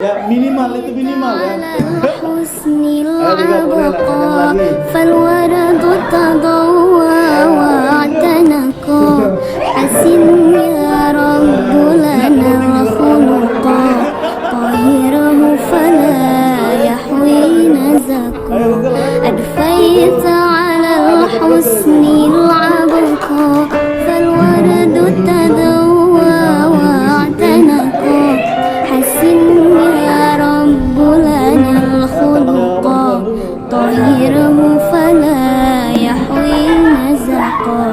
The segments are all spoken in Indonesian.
Ya minimal itu minimal ya. فالورد تضوى واعتنقا حسن يا رب لنا الخلق طهره فلا يحوي نزقا أدفيت على الحسن العبقى فالورد تضوى واعتنقا حسن يا رب لنا الخلق طهره فلا يحوي نزقا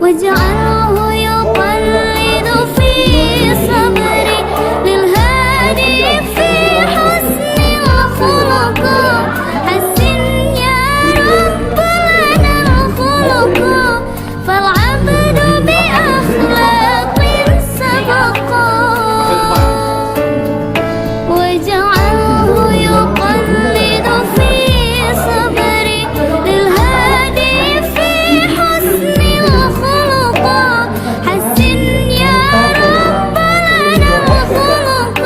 واجعله يقلد في صبري للهادي في حسن الخلق حسن يا رب لنا الخلق فالعبد بأخلاق سبقا واجعله يقلد في صبري للهادي في حسن الخلق حسن يا رب لنا الخلق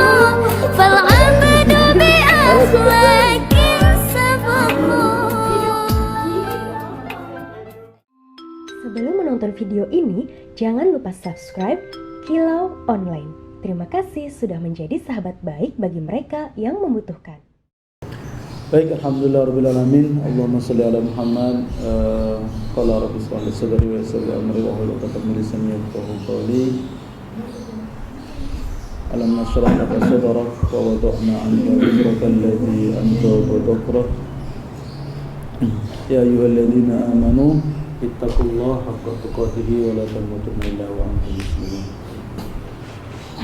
فالعبد بأخلاق سبقا. Sebelum menonton video ini, jangan lupa subscribe Kilau Online. Terima kasih sudah menjadi sahabat baik bagi mereka yang membutuhkan. Baik, alhamdulillah rabbil alamin. Allahumma shalli ala Muhammad. Qala rabbi shrah li sadri wa yassir li amri wa hlul 'uqdatam min lisani yafqahu qawli. Alam nashrah laka sadrak wa wada'na 'anka wizraka alladhi anqadha dhahrak. Ya ayyuhalladzina amanu ittaqullaha haqqa tuqatih wa la tamutunna illa wa antum muslimun.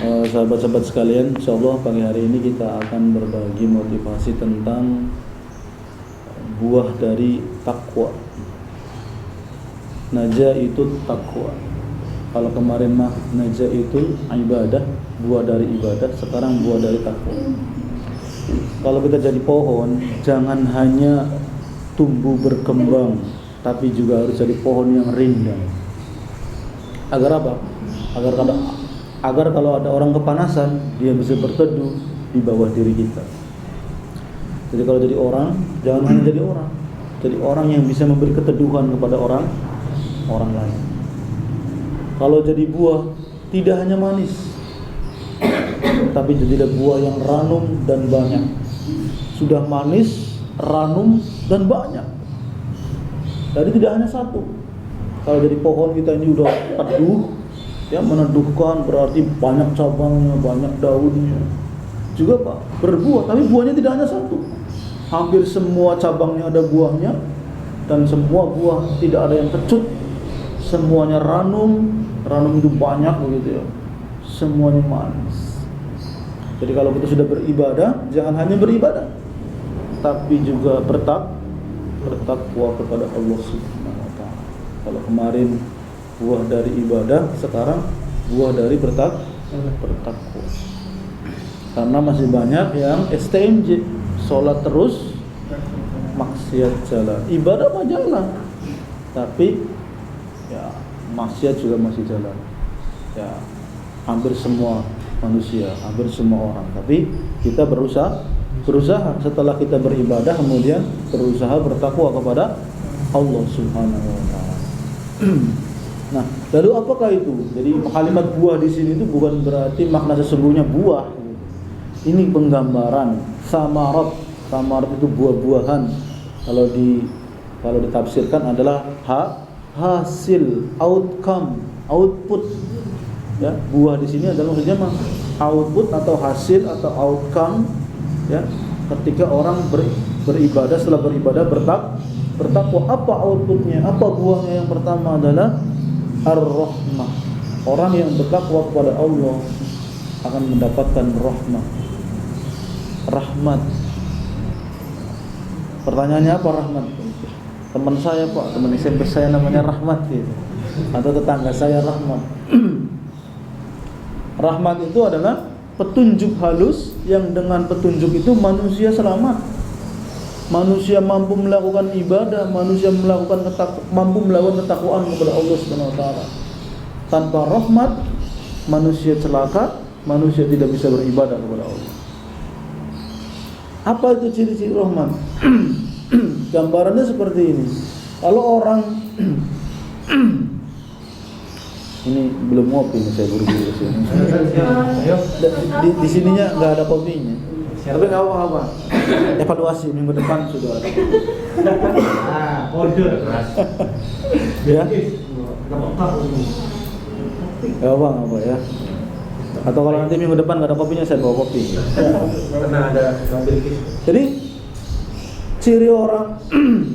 Sahabat-sahabat sekalian, insyaallah pagi hari ini kita akan berbagi motivasi tentang buah dari takwa. Naja itu takwa. Kalau kemarin mah naja itu ibadah, buah dari ibadah, sekarang buah dari takwa. Kalau kita jadi pohon, jangan hanya tumbuh berkembang, tapi juga harus jadi pohon yang rindang. Agar apa? Agar kalau ada orang kepanasan, dia bisa berteduh di bawah diri kita. Jadi kalau jadi orang, jangan hanya jadi orang. Jadi orang yang bisa memberi keteduhan kepada orang lain. Kalau jadi buah, tidak hanya manis, tapi jadilah buah yang ranum dan banyak. Sudah manis, ranum dan banyak. Jadi tidak hanya satu. Kalau jadi pohon kita ini udah teduh, ya meneduhkan berarti banyak cabangnya, banyak daunnya. Juga Pak, berbuah, tapi buahnya tidak hanya satu. Hampir semua cabangnya ada buahnya, dan semua buah tidak ada yang kecut. Semuanya ranum itu banyak begitu ya. Semuanya manis. Jadi kalau kita sudah beribadah, jangan hanya beribadah, tapi juga bertakwa kepada Allah Subhanahu wa taala. Kalau kemarin buah dari ibadah, sekarang buah dari bertakwa. Karena masih banyak yang STMJ, sholat terus, maksiat jalan. Ibadah mah jalan, tapi ya maksiat juga masih jalan. Ya hampir semua manusia, hampir semua orang. Tapi kita berusaha setelah kita beribadah, kemudian berusaha bertakwa kepada Allah Subhanahu wa taala. Nah, lalu apakah itu? Jadi kalimat buah di sini itu bukan berarti makna sesungguhnya buah. Ini penggambaran samarat. Samarat itu buah-buahan. Kalau ditafsirkan adalah hasil, output. Ya, buah di sini adalah maksudnya output atau hasil atau outcome. Ya, ketika orang beribadah, setelah beribadah bertakwa, apa outputnya? Apa buahnya? Yang pertama adalah ar-rahmah. Orang yang bertakwa kepada Allah akan mendapatkan rahmat. Pertanyaannya apa rahmat? Teman saya Pak, teman SMP saya namanya Rahmat gitu. Atau tetangga saya Rahmat. Rahmat itu adalah petunjuk halus yang dengan petunjuk itu manusia selamat. Manusia mampu melakukan ibadah, manusia mampu melakukan ketakwaan kepada Allah Subhanahu wa taala. Tanpa rahmat, manusia celaka, manusia tidak bisa beribadah kepada Allah. Apa itu ciri-ciri rahmat? Gambarannya seperti ini. Kalau orang ini belum ngopi nih, saya buru-buru sini. Di sininya nggak ada kopinya. Tapi nggak apa-apa. Evaluasi minggu depan sudah ada. Order. Ya. Nggak apa ya. Atau kalau nanti minggu depan nggak ada kopinya, saya bawa kopi. Karena ada ngambil kis. Jadi ciri orang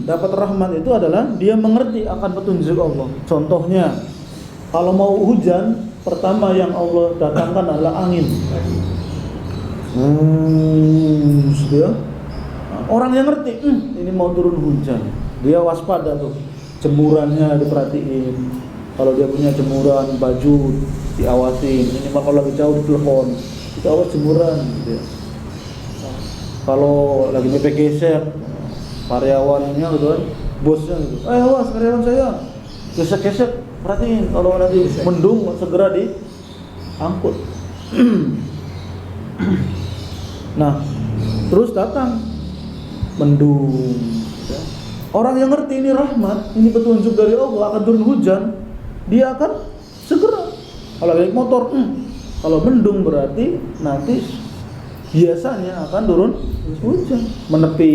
dapat rahmat itu adalah dia mengerti akan petunjuk Allah. Contohnya, kalau mau hujan, pertama yang Allah datangkan adalah angin. Ya. Orang yang ngerti, ini mau turun hujan, dia waspada tuh, jemurannya diperhatiin. Kalau dia punya jemuran baju, diawasin. Ini kalau lagi jauh ditelepon, kita awas jemuran. Gitu ya. Kalau lagi mepet geser, karyawannya gitu kan, bosnya gitu, awas karyawan saya, gesek-gesek, perhatiin. Kalau nanti mendung, segera diangkut. Nah, terus datang mendung. Orang yang ngerti ini rahmat, ini petunjuk dari Allah, akan turun hujan, dia akan segera. Kalau naik motor, kalau mendung berarti nanti biasanya akan turun hujan, menepi.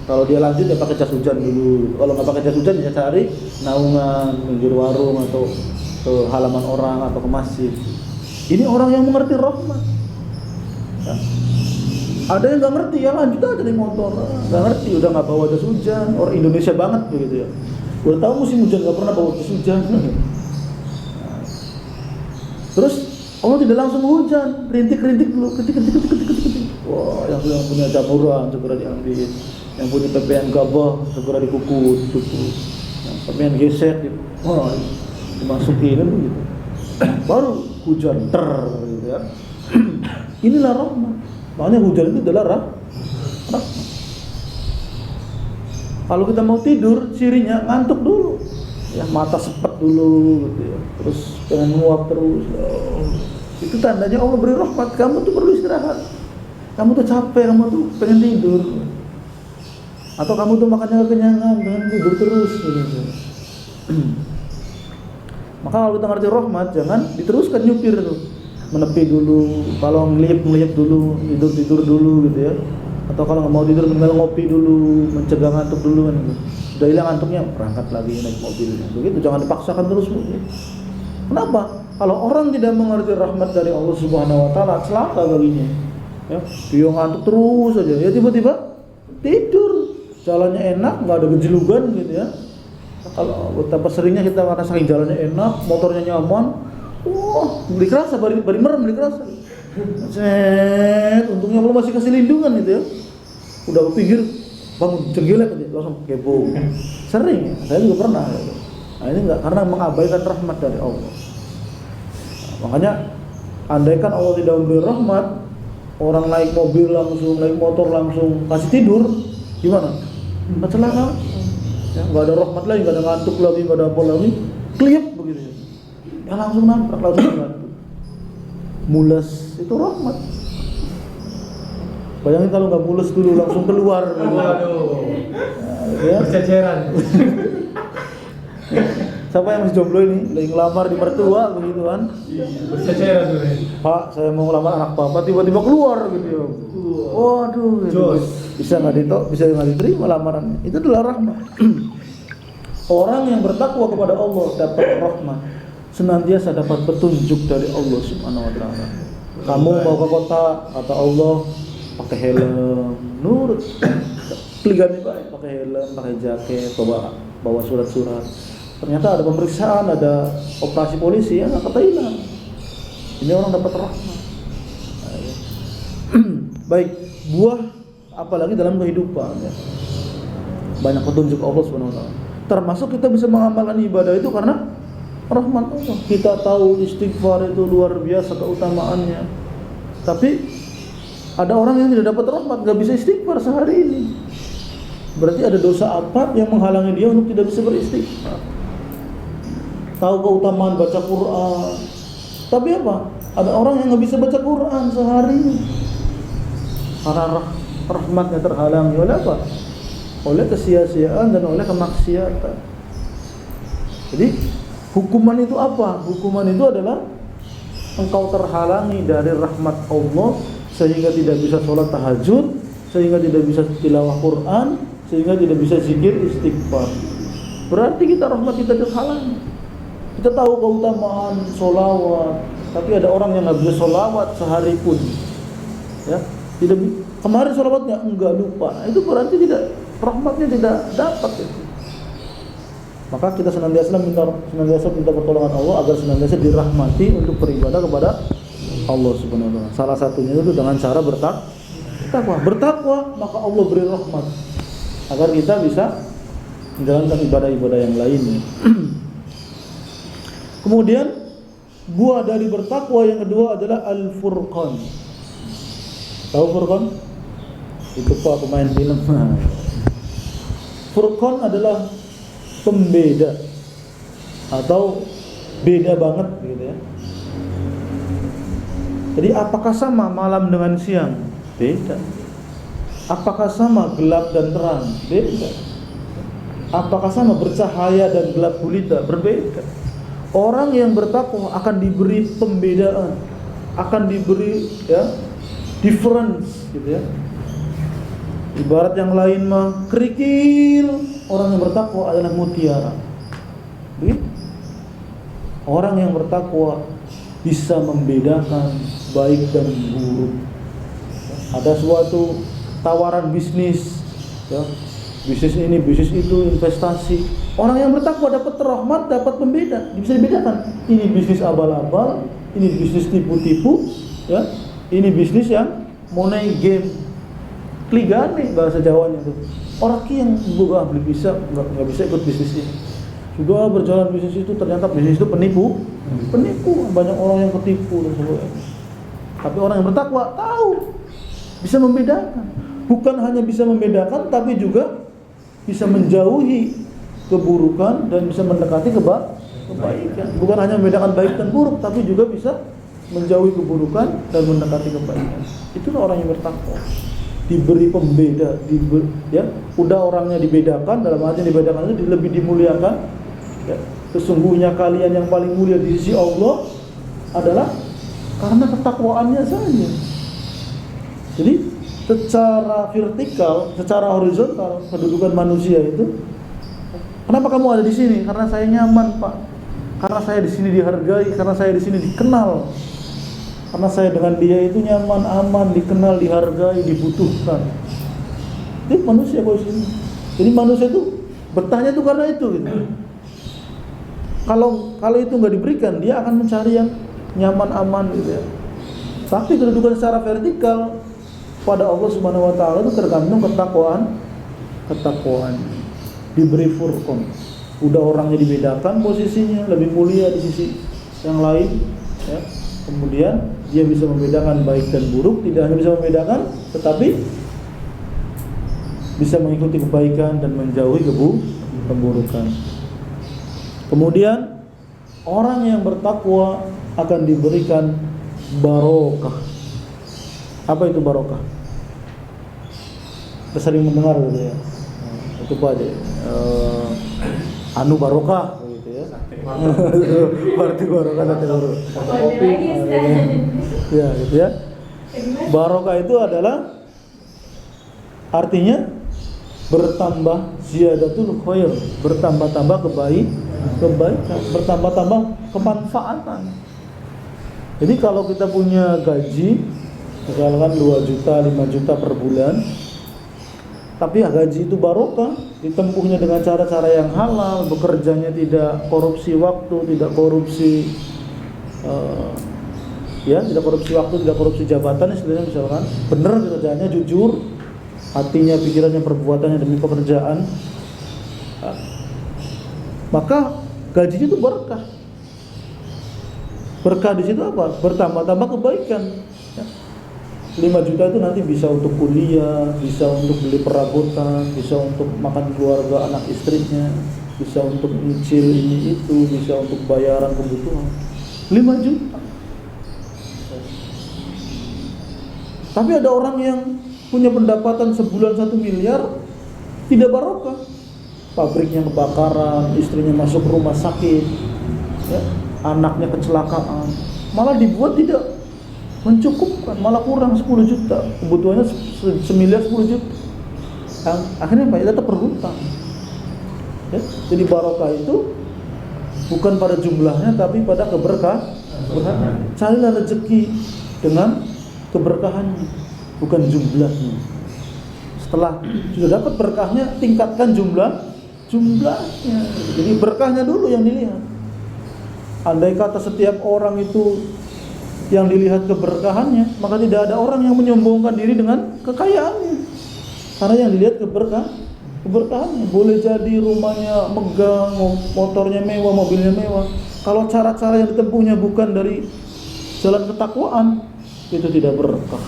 Kalau dia lanjut dia pakai jas hujan dulu. Kalau nggak pakai jas hujan dia cari naungan, pinggir warung atau ke halaman orang atau ke masjid. Ini orang yang mengerti rahmat. Ya. Ada yang nggak ngerti, ya lanjut aja di motor, nggak ngerti, udah nggak bawa jas hujan. Orang Indonesia banget begitu ya. Udah tahu musim hujan nggak pernah bawa jas hujan. Terus Allah tidak langsung hujan, rintik-rintik dulu, ketik. Wah, yang punya jamuran segera diambil, yang punya PPN gabah segera dikukus, yang PPN gesek, wah, dimasukin kan begitu. Baru hujan gitu ya. Inilah rahmat. Makanya hujan itu adalah rahmat. Kalau kita mau tidur, cirinya ngantuk dulu. Ya, mata sepet dulu gitu ya. Terus pengen nguap terus. Itu tandanya Allah beri rahmat. Kamu tuh perlu istirahat. Kamu tuh capek, kamu tuh pengen tidur. Atau kamu tuh makannya kekenyangan, pengen tidur terus gitu. Maka kalau kita ngerti rahmat, jangan diteruskan nyupir tuh. Menepi dulu, kalau ngeliyep dulu, tidur dulu gitu ya. Atau kalau nggak mau tidur, tinggal ngopi dulu, mencegah ngantuk dulu kan gitu. Sudah hilang ngantuknya, berangkat lagi naik mobil. Begitu, jangan dipaksakan terus. Kenapa? Kalau orang tidak mengerti rahmat dari Allah Subhanahu wa taala, celaka baginya. Ya, dia ngantuk terus aja. Ya tiba-tiba tidur. Jalannya enak, nggak ada gejelugan gitu ya. Kalau betapa seringnya kita karena saking jalannya enak, motornya nyaman, beli kerasa, bari merem beli kerasa. Untungnya Allah masih kasih lindungan gitu ya. Udah pinggir bangun jenggelek aja langsung kepo. Sering ya, saya juga pernah gitu. Nah, ini enggak karena mengabaikan rahmat dari Allah. Nah, makanya andaikan Allah tidak memberi rahmat, orang naik mobil langsung, naik motor langsung kasih tidur, gimana? Kecelakaan. Ya, enggak ada rahmat lagi, enggak ada ngantuk lagi, enggak ada apa lagi. Kliap begitu. Ya langsung nabrak, langsung ngantuk. Mules itu rahmat. Bayangin kalau nggak mules dulu langsung keluar. Waduh. Ya. Berceceran. Siapa yang masih jomblo ini? Lagi ngelamar di mertua begitu kan? Berceceran dulu. Pak, saya mau ngelamar anak papa, tiba-tiba keluar gitu. Waduh. Jos. Bisa nggak diterima lamarannya. Itu adalah rahmat. Orang yang bertakwa kepada Allah dapat rahmat. Senantiasa dapat petunjuk dari Allah Subhanahu wa taala. Kamu mau ke kota, kata Allah, pakai helm, nurut. Peligani baik, pakai helm, pakai jaket, bawa surat-surat. Ternyata ada pemeriksaan, ada operasi polisi, ya kata hilang. Ini orang dapat rahmat. Baik, buah apalagi dalam kehidupan ya. Banyak petunjuk Allah Subhanahu wa taala. Termasuk kita bisa mengamalkan ibadah itu karena rahmat Allah. Kita tahu istighfar itu luar biasa keutamaannya. Tapi ada orang yang tidak dapat rahmat, gak bisa istighfar sehari ini. Berarti ada dosa apa yang menghalangi dia untuk tidak bisa beristighfar. Tahu keutamaan baca Quran, tapi apa? Ada orang yang gak bisa baca Quran sehari ini karena rahmatnya terhalangi oleh apa? Oleh kesia-siaan dan oleh kemaksiatan. Jadi hukuman itu apa? Hukuman itu adalah engkau terhalangi dari rahmat Allah sehingga tidak bisa sholat tahajud, sehingga tidak bisa tilawah Quran, sehingga tidak bisa zikir istighfar. Berarti rahmat kita terhalangi. Kita tahu keutamaan sholawat, tapi ada orang yang nggak bisa sholawat sehari pun. Ya, tidak. Kemarin sholawatnya enggak, lupa. Nah, itu berarti rahmatnya tidak dapat. Ya. Maka kita senantiasa minta pertolongan Allah agar senantiasa dirahmati untuk beribadah kepada Allah Subhanahu wa taala. Salah satunya itu dengan cara bertakwa, maka Allah beri rahmat agar kita bisa menjalankan ibadah-ibadah yang lainnya. Kemudian buah dari bertakwa yang kedua adalah al-furqan. Tahu furqan? Itu Pak pemain film. Furqan adalah pembeda atau beda banget gitu ya. Jadi apakah sama malam dengan siang? Beda. Apakah sama gelap dan terang? Beda. Apakah sama bercahaya dan gelap gulita? Berbeda. Orang yang bertakwa akan diberi pembedaan, akan diberi difference gitu ya. Ibarat yang lain mah kerikil, orang yang bertakwa adalah mutiara. Begitu. Orang yang bertakwa bisa membedakan baik dan buruk. Ada suatu tawaran bisnis, ya, bisnis ini, bisnis itu, investasi. Orang yang bertakwa dapat rahmat, dapat pembeda, bisa dibedakan. Ini bisnis abal-abal, ini bisnis tipu-tipu, ya. Ini bisnis yang money game, kligane bahasa Jawanya itu. Orang yang bukan bisa nggak bisa ikut bisnis ini. Sudah berjalan bisnis itu ternyata bisnis itu penipu, banyak orang yang ketipu dan sebagainya. Tapi orang yang bertakwa tahu, bisa membedakan. Bukan hanya bisa membedakan, tapi juga bisa menjauhi keburukan dan bisa mendekati kebaikan. Bukan hanya membedakan baik dan buruk, tapi juga bisa menjauhi keburukan dan mendekati kebaikan. Itulah orang yang bertakwa. Diberi pembeda, udah orangnya dibedakan, dalam arti dibedakan itu lebih dimuliakan. Ya, sesungguhnya kalian yang paling mulia di sisi Allah adalah karena ketakwaannya saja. Jadi secara vertikal, secara horizontal kedudukan manusia itu, kenapa kamu ada di sini? Karena saya nyaman, Pak. Karena saya di sini dihargai, karena saya di sini dikenal. Karena saya dengan dia itu nyaman, aman, dikenal, dihargai, dibutuhkan. Itu manusia posisinya. Jadi manusia itu betahnya itu karena itu gitu. Kalau itu nggak diberikan, dia akan mencari yang nyaman, aman gitu ya. Tapi kedudukan secara vertikal pada Allah Subhanahu wa taala itu tergantung ketakwaan. Diberi furqan. Udah orangnya dibedakan posisinya, lebih mulia di sisi yang lain ya. Kemudian dia bisa membedakan baik dan buruk, tidak hanya bisa membedakan tetapi bisa mengikuti kebaikan dan menjauhi keburukan. Kemudian orang yang bertakwa akan diberikan barokah. Apa itu barokah? Kita sering mendengar gitu ya. Itu Pak anu barokah gitu ya. Berarti barokah sate loro. Kopi. Ya, gitu ya. Barokah itu adalah artinya bertambah ziyadatul khair, bertambah-tambah kebaikan, bertambah-tambah kemanfaatan. Jadi kalau kita punya gaji misalkan 2 juta, 5 juta per bulan, tapi gaji itu barokah, ditempuhnya dengan cara-cara yang halal, bekerjanya tidak korupsi waktu, tidak korupsi tidak korupsi waktu, tidak korupsi jabatan, istilahnya misalkan benar kerjanya, jujur, hatinya, pikirannya, perbuatannya demi pekerjaan, maka gajinya itu berkah. Berkah di situ apa? Bertambah-tambah kebaikan. 5 juta itu nanti bisa untuk kuliah, bisa untuk beli perabotan, bisa untuk makan keluarga, anak istrinya, bisa untuk nyicil ini itu, bisa untuk bayaran kebutuhan. 5 juta. Tapi ada orang yang punya pendapatan sebulan 1 miliar, tidak barokah. Pabriknya kebakaran, istrinya masuk rumah sakit, ya, anaknya kecelakaan, malah dibuat tidak mencukupkan, malah kurang 10 juta, kebutuhannya semiliar 10 juta. Akhirnya Pak, tetap berhutang. Ya, jadi barokah itu bukan pada jumlahnya, tapi pada keberkahan. Carilah rezeki dengan keberkahannya, bukan jumlahnya. Setelah sudah dapat berkahnya, tingkatkan jumlahnya. Jadi berkahnya dulu yang dilihat. Andai kata setiap orang itu yang dilihat keberkahannya, maka tidak ada orang yang menyombongkan diri dengan kekayaannya. Karena yang dilihat keberkahannya. Boleh jadi rumahnya megah, motornya mewah, mobilnya mewah. Kalau cara-cara yang ditempuhnya bukan dari jalan ketakwaan, itu tidak berkah.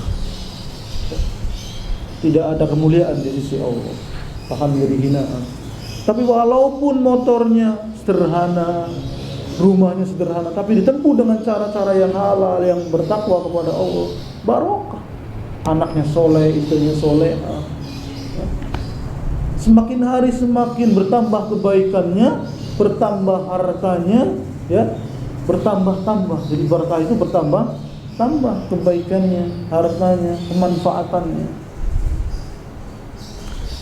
Tidak ada kemuliaan di sisi Allah, bahkan menjadi hinaan. Tapi walaupun motornya sederhana, rumahnya sederhana, tapi ditempuh dengan cara-cara yang halal, yang bertakwa kepada Allah, barokah. Anaknya soleh, istrinya soleh. Semakin hari semakin bertambah kebaikannya, bertambah hartanya, ya, bertambah-tambah. Jadi berkah itu bertambah-tambah kebaikannya, hartanya, kemanfaatannya.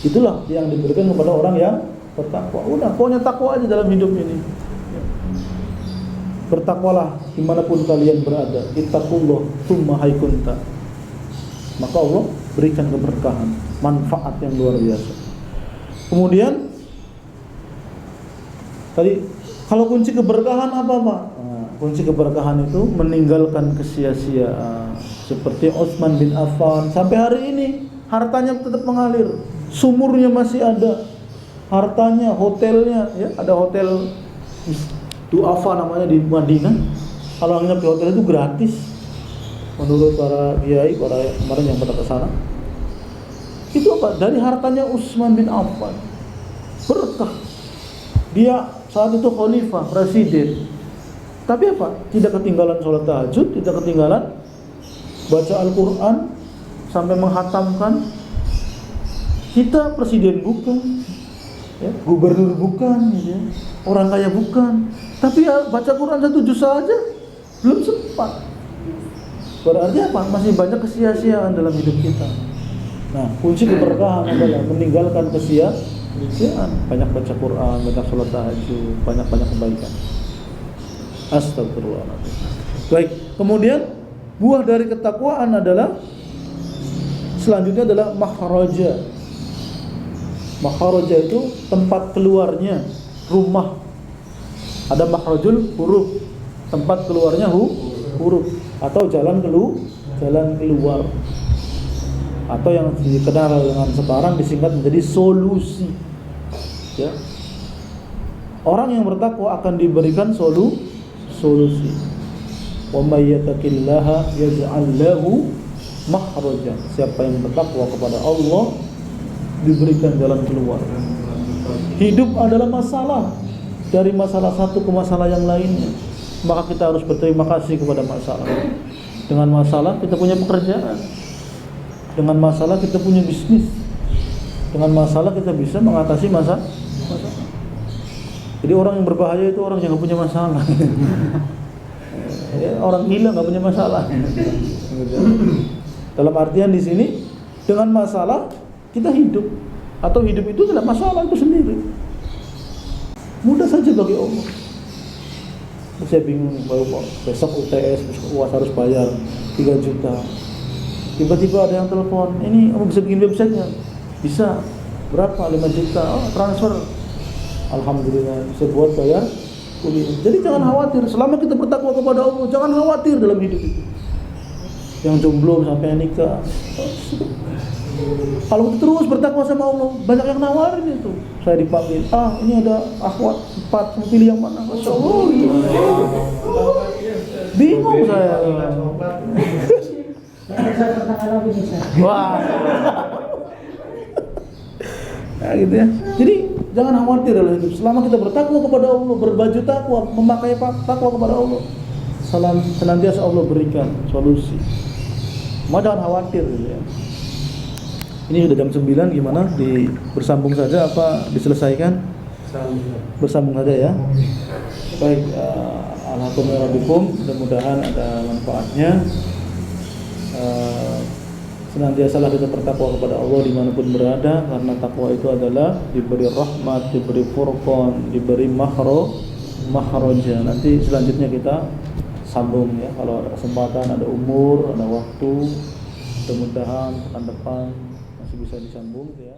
Itulah yang diberikan kepada orang yang bertakwa. Udah, pokoknya takwa aja dalam hidup ini. Bertakwalah dimanapun kalian berada. Ittaqullah tsumma haykunta. Maka Allah berikan keberkahan, manfaat yang luar biasa. Kemudian tadi kalau kunci keberkahan apa Pak? Nah, kunci keberkahan itu meninggalkan kesia-siaan. Seperti Utsman bin Affan, sampai hari ini hartanya tetap mengalir, sumurnya masih ada, hartanya, hotelnya, ya, ada hotel Du'afa namanya di Madinah. Kalau nginep di hotel itu gratis menurut para kiai, para kemarin yang pernah ke sana. Itu apa? Dari hartanya Utsman bin Affan. Berkah. Dia saat itu khalifah, presiden. Tapi apa? Tidak ketinggalan sholat tahajud, tidak ketinggalan baca Al-Quran sampai menghatamkan. Kita presiden bukan, ya, gubernur bukan, ya, orang kaya bukan. Tapi ya, baca Quran 1 juz saja belum sempat. Berarti apa? Masih banyak kesia-siaan dalam hidup kita. Nah, kunci keberkahan adalah meninggalkan kesia-siaan. Banyak baca Quran, banyak sholat tahajud, banyak-banyak kebaikan. Astagfirullahaladzim. Baik, kemudian buah dari ketakwaan adalah selanjutnya adalah makhraja. Makhraja itu tempat keluarnya, rumah. Ada makhrajul huruf, tempat keluarnya huruf, atau jalan keluar. Atau yang dikenal dengan sekarang disingkat menjadi solusi. Ya. Orang yang bertakwa akan diberikan solusi. Wa may yattaqillaha yaj'al lahu makhraja. Siapa yang bertakwa kepada Allah diberikan jalan keluar. Hidup adalah masalah, dari masalah satu ke masalah yang lainnya. Maka kita harus berterima kasih kepada masalah. Dengan masalah kita punya pekerjaan. Dengan masalah kita punya bisnis. Dengan masalah kita bisa mengatasi masalah. Jadi orang yang berbahaya itu orang yang nggak punya masalah. Ya, orang gila nggak punya masalah. Dalam artian di sini dengan masalah kita hidup, atau hidup itu adalah masalah itu sendiri. Mudah saja bagi Allah. Saya bingung, besok UTS, besok UAS harus bayar 3 juta. Tiba-tiba ada yang telepon, ini kamu bisa bikin websitenya? Bisa. Berapa? 5 juta. Oh, transfer. Alhamdulillah, bisa buat bayar kuliah. Jadi jangan khawatir, selama kita bertakwa kepada Allah, jangan khawatir dalam hidup itu. Yang jomblo sampai nikah. Kalau kita terus bertakwa sama Allah, banyak yang nawarin itu. Saya dipanggil, ini ada akhwat 4, mau pilih yang mana? Masya Allah. Bingung saya. Wah. Nah, gitu ya. Jadi jangan khawatir dalam hidup. Selama kita bertakwa kepada Allah, berbaju takwa, memakai takwa kepada Allah, senantiasa Allah berikan solusi. Jangan khawatir gitu ya. Ini sudah jam 9, gimana? Bersambung saja apa diselesaikan? Bersambung saja ya. Baik, alhamdulillah, mudah-mudahan ada manfaatnya. Senantiasalah kita bertakwa kepada Allah dimanapun berada, karena takwa itu adalah diberi rahmat, diberi furqan, diberi makhraja. Nanti selanjutnya kita sambung ya, kalau ada kesempatan, ada umur, ada waktu, mudah-mudahan pekan depan masih bisa disambung ya.